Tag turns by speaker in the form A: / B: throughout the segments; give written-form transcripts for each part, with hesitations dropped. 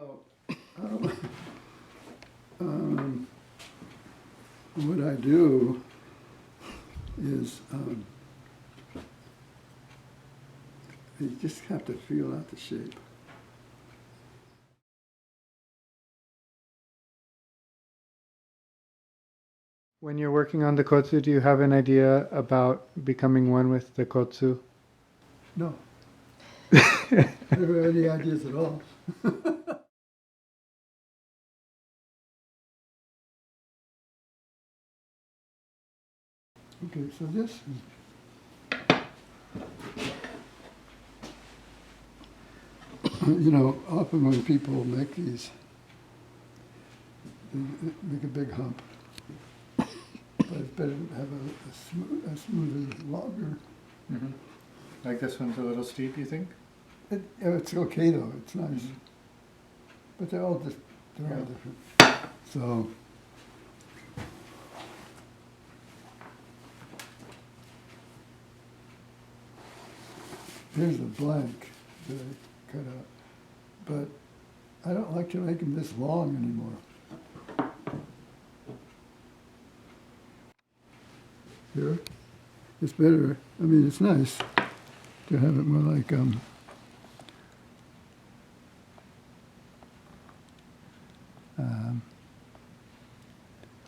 A: What I do is you just have to feel out the shape.
B: When you're working on the Kotsu, do you have an idea about becoming one with the Kotsu?
A: No. I don't have any ideas at all. Okay, so this often when people make these, they make a big hump. But it's better to have a smoother, longer.
B: Mm-hmm. Like this one's a little steep, you think?
A: It's okay though, it's nice.
B: Mm-hmm.
A: But they're all different. So, here's the blank that I cut out. But I don't like to make them this long anymore. Here, it's better. I mean, it's nice to have it more like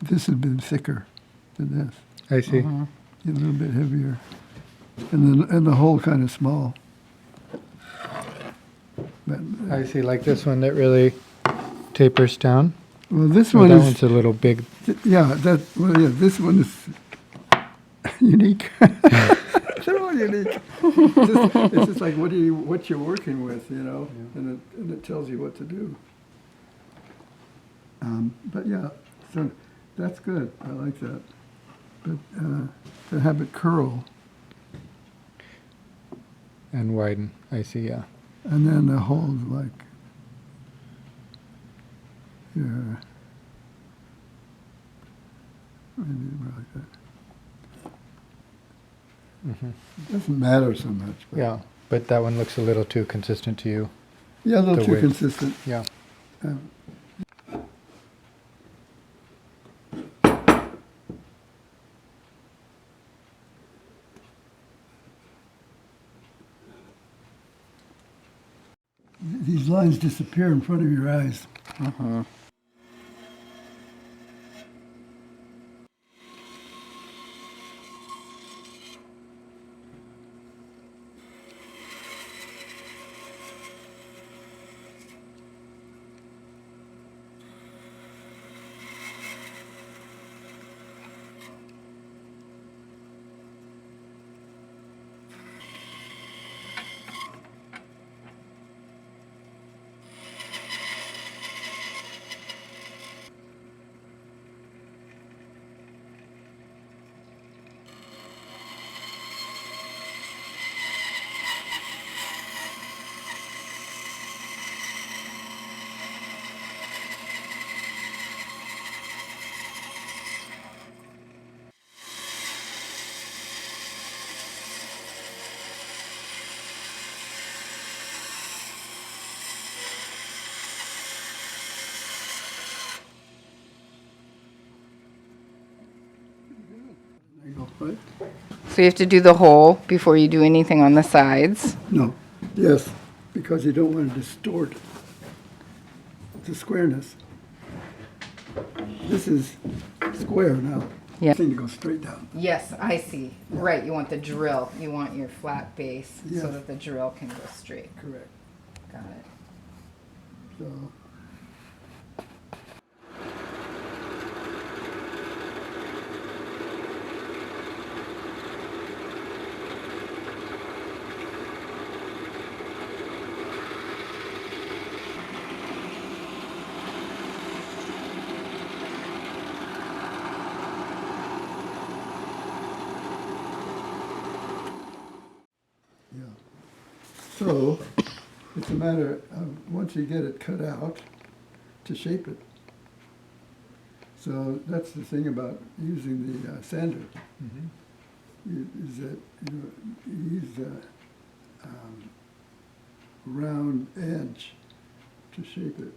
A: this has been thicker than this.
B: I see.
A: A little bit heavier, and the hole kind of small. But,
B: I see, like this one that really tapers down.
A: well, this
B: Oh,
A: one
B: that
A: is
B: one's a little big.
A: this one is unique. They're all unique. It's just like what you're working with, and it tells you what to do. But yeah, so that's good. I like that. But to have it curl,
B: And widen, I see, yeah.
A: and then the holes like here, maybe more like that.
B: Mm-hmm.
A: It doesn't matter so much. But
B: Yeah, but that one looks a little too consistent to you.
A: yeah, a little
B: the
A: too
B: width.
A: consistent.
B: Yeah.
A: These lines disappear in front of your eyes. Right?
C: So you have to do the hole before you do anything on the sides.
A: No. Yes, because you don't want to distort the squareness. This is square now.
C: Yeah.
A: Thing to go straight down.
C: Yes, I see. Right, you want the drill. You want your flat base
A: Yes.
C: so that the drill can go straight.
A: Correct.
C: Got it.
A: So. Yeah. So it's a matter of once you get it cut out to shape it. So that's the thing about using the sander. Is that you use a round edge to shape it.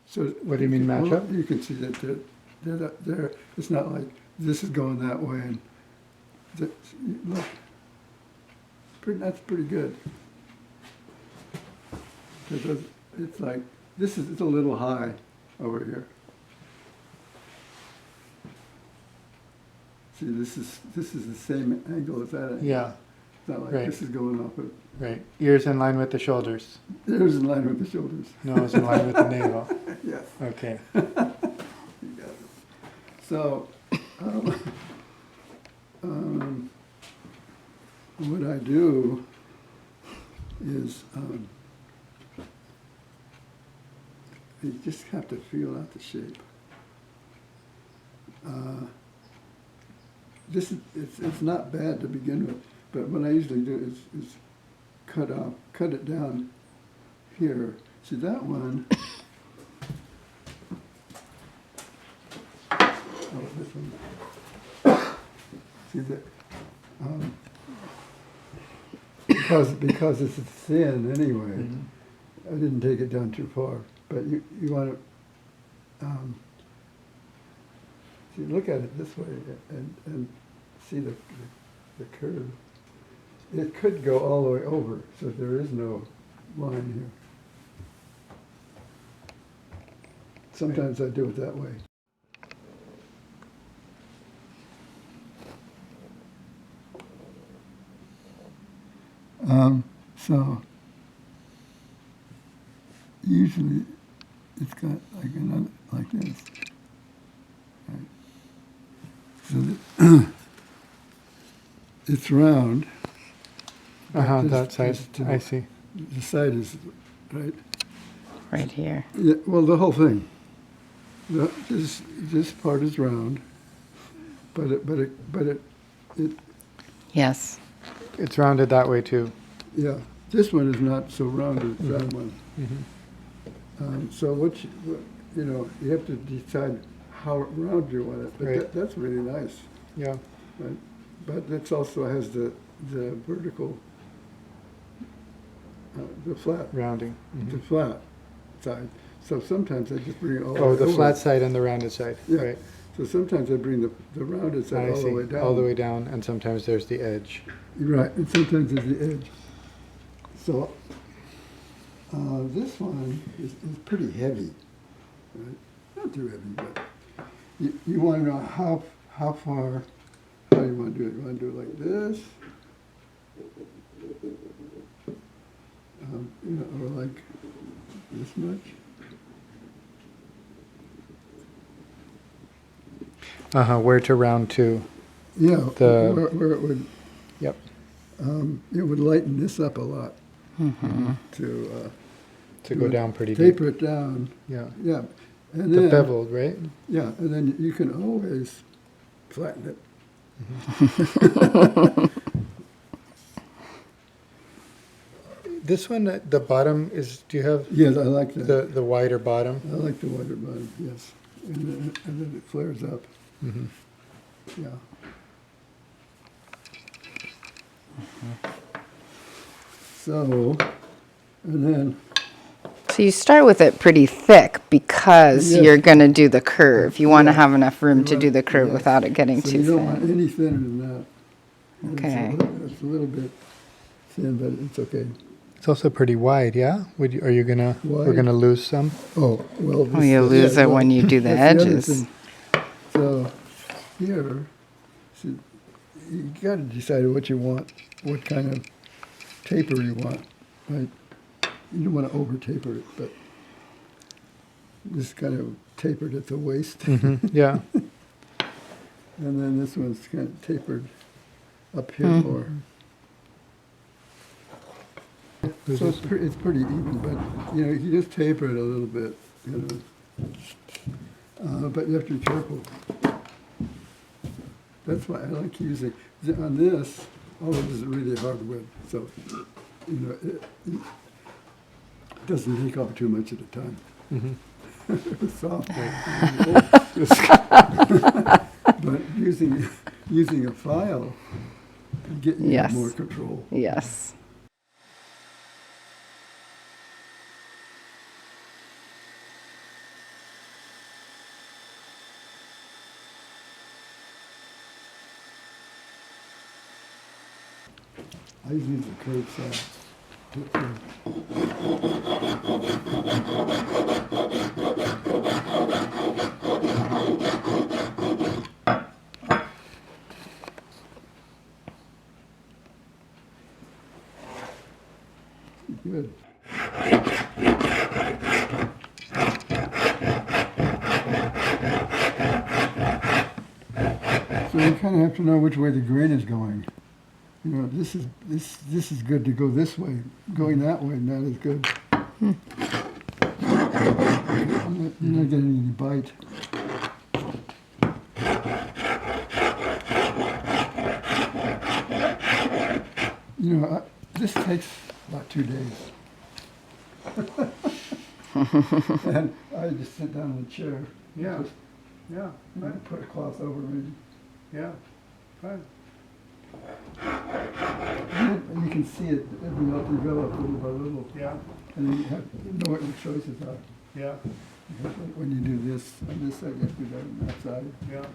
A: So
B: What do you mean match up?
A: You can see that they're, it's not like this is going that way and look, that's pretty good. It's like it's a little high over here. See, this is the same angle as that angle.
B: Yeah,
A: It's not like
B: right.
A: this is going off it.
B: right. Ears in line with the shoulders.
A: There's in line with the shoulders.
B: Nose in line with the navel.
A: Yes.
B: Okay.
A: You got it. So, what I do is you just have to feel out the shape. It's not bad to begin with, but what I usually do is cut it down here. See that one? Oh, this one. See that? Because it's thin anyway. I didn't take it down too far, but you want to see, look at it this way and see the curve. It could go all the way over, so there is no line here. Sometimes I do it that way. So usually it's got like another, like this. Right. So it's round.
B: That side.
A: Just to
B: I see.
A: The side is right.
C: Right here.
A: Yeah, well, the whole thing. This part is round, but it
C: Yes.
B: It's rounded that way too.
A: yeah. This one is not so rounded as that one. So you have to decide how round you want it. But
B: Right.
A: that's really nice.
B: Yeah.
A: Right? But it also has the vertical, the flat,
B: Rounding.
A: the flat side. So sometimes I just bring it all
B: Oh, the
A: over.
B: flat side and the rounded side.
A: Yeah.
B: Right.
A: So sometimes I bring the rounded side
B: I
A: all
B: see.
A: the way down.
B: All the way down, and sometimes there's the edge.
A: Right, and sometimes there's the edge. So this one is pretty heavy. Right? Not too heavy, but you want to know how far, how you want to do it. You want to do it like this, or like this much.
B: Where to round to?
A: Yeah,
B: The-
A: where it would
B: Yep.
A: it would lighten this up a lot
B: To go down pretty deep.
A: taper it down.
B: Yeah.
A: Yeah, and
B: The
A: then
B: beveled, right?
A: yeah, and then you can always flatten it.
B: This one, the bottom is. Do you have
A: Yes, I like that.
B: the wider bottom?
A: I like the wider bottom. Yes, and then it flares up.
B: Mm-hmm.
A: Yeah. So, and then
C: So you start with it pretty thick because
A: Yes.
C: you're going to do the curve. You want to
A: Yeah.
C: have enough room to do the curve
A: yes.
C: without it getting
A: so
C: too
A: you don't
C: thin.
A: want any thinner than that.
C: Okay.
A: It's a little bit thin, but it's okay.
B: It's also pretty wide, yeah. Are you gonna? We're
A: Wide?
B: gonna lose some.
A: Oh, well.
C: Oh, you lose it when you do the
A: that's other
C: edges.
A: thing. So here, see, you got to decide what you want, what kind of taper you want, right? You don't want to over taper it, but just kind of tapered at the waist.
B: Yeah.
A: And then this one's kind of tapered up here more. So it's pretty even, but you know, you just taper it a little bit, you know. But you have to be careful. That's why I like using on this. All of this is really hard wood, so you know it doesn't take off too much at a time. It's soft, but using a file can get you
C: Yes.
A: more control.
C: Yes.
A: I use the curved side. Good. So you kind of have to know which way the grain is going. You know, this is good to go this way. Going that way, not as good. You're not getting any bite. You know, this takes about 2 days. And I just sit down in the chair.
B: Yeah.
A: Just,
B: Yeah.
A: put a cloth over me.
B: Yeah. Fine.
A: And you can see it develop little by little.
B: Yeah.
A: And you have to know what your choices are.
B: Yeah.
A: Because when you do this on this side, you have to do that on that side.
B: Yeah.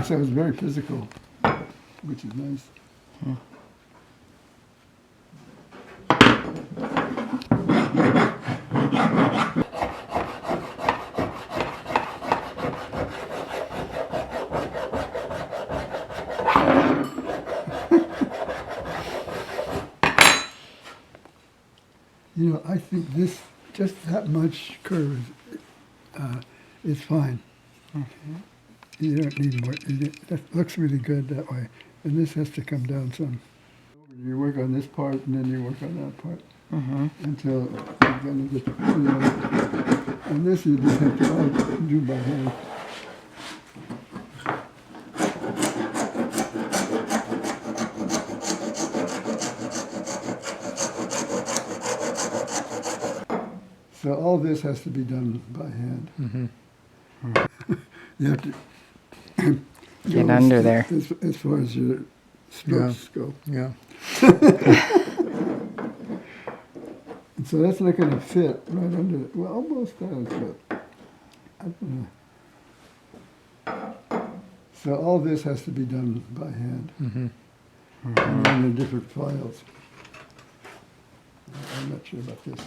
A: So it's very physical, which is nice. You know, I think this, just that much curve is fine. You don't need more. That looks really good that way. And this has to come down some. You work on this part and then you work on that part until you're going to get the feel. And this you just have to all do by hand. So all this has to be done by hand. You have to
C: Get
A: go
C: under there.
A: as far as your strokes go.
B: Yeah.
A: And so that's not going to fit right under it. Well, almost does, but I don't know. So all this has to be done by hand. And then the different files. I'm not sure about this.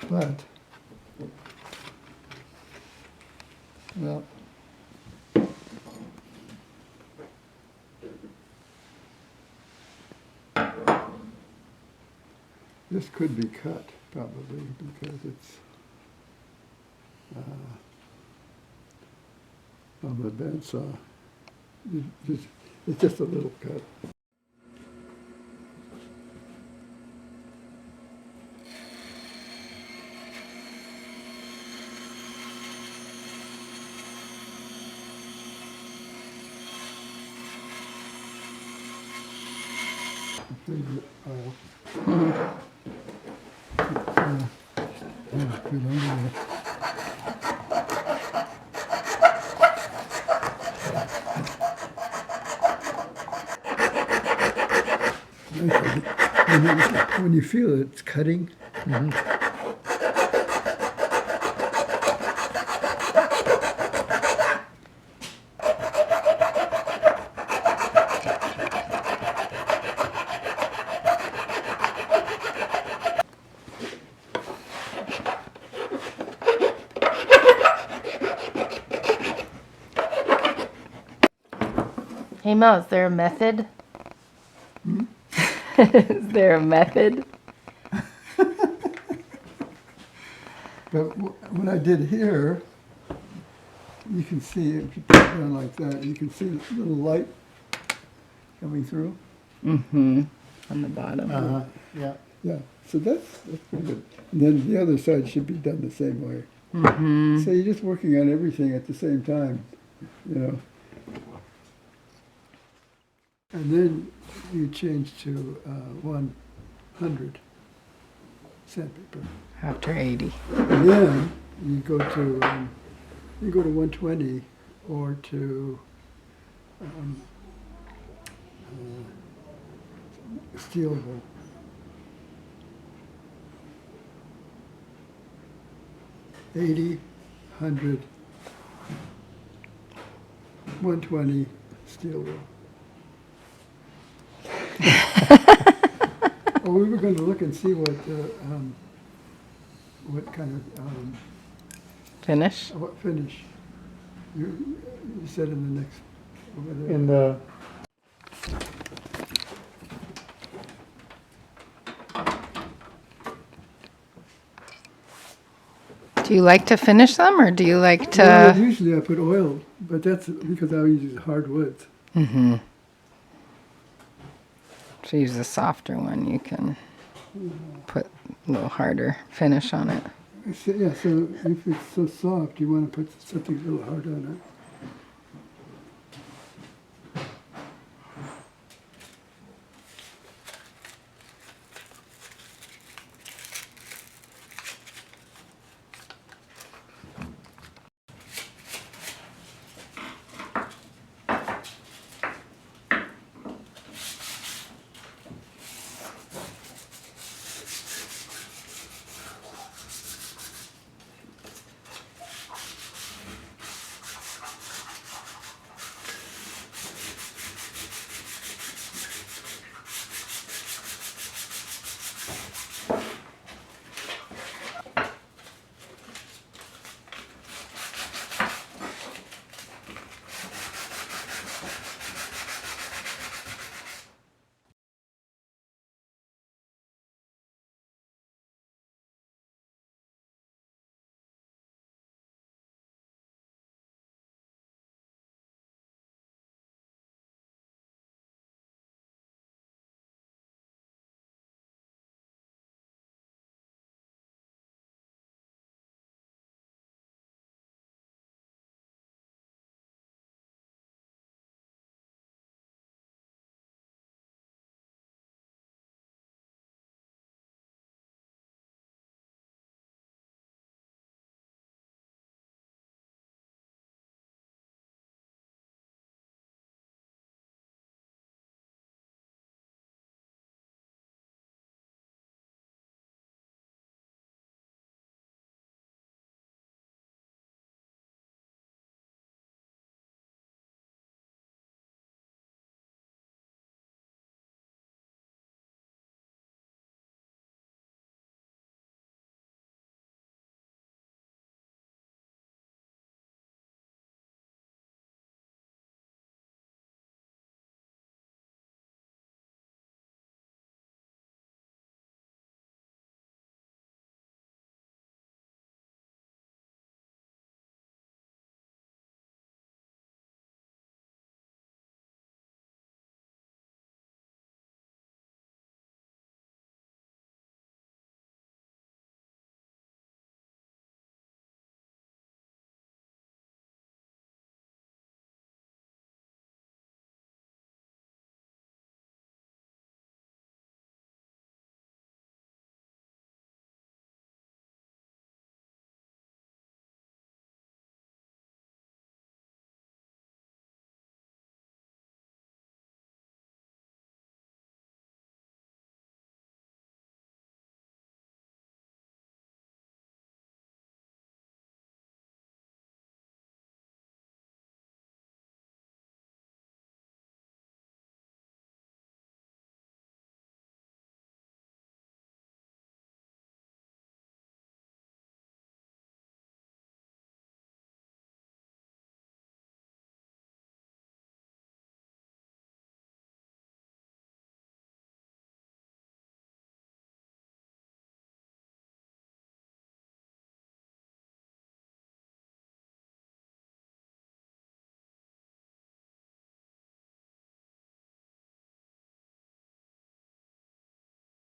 A: But, well, this could be cut probably because it's on the bandsaw. It's just a little cut. Favorite aisle. Good under there. When you feel it's cutting,
C: Hey Mel, is there a method? Is there a method?
A: But what I did here, you can see, if you put it down like that, you can see the little light coming through.
C: Mm-hmm. On the bottom.
B: Uh-huh. Yeah.
A: Yeah, so that's pretty good. And then the other side should be done the same way.
C: Mm-hmm.
A: So you're just working on everything at the same time, you know. And then you change to 100 sandpaper.
C: After 80.
A: And then you go to 120 or to steel wool. $80, $100, $120 steel wool. Well, we were going to look and see what kind of
C: Finish?
A: what finish. You said in the next over there.
B: In the
C: Do you like to finish them or do you like
A: Well,
C: to...
A: usually I put oil, but that's because I use hardwoods.
C: Mm-hmm. To use a softer one, you can put a little harder finish on it.
A: So, yeah, so if it's so soft, you want to put something a little hard on it.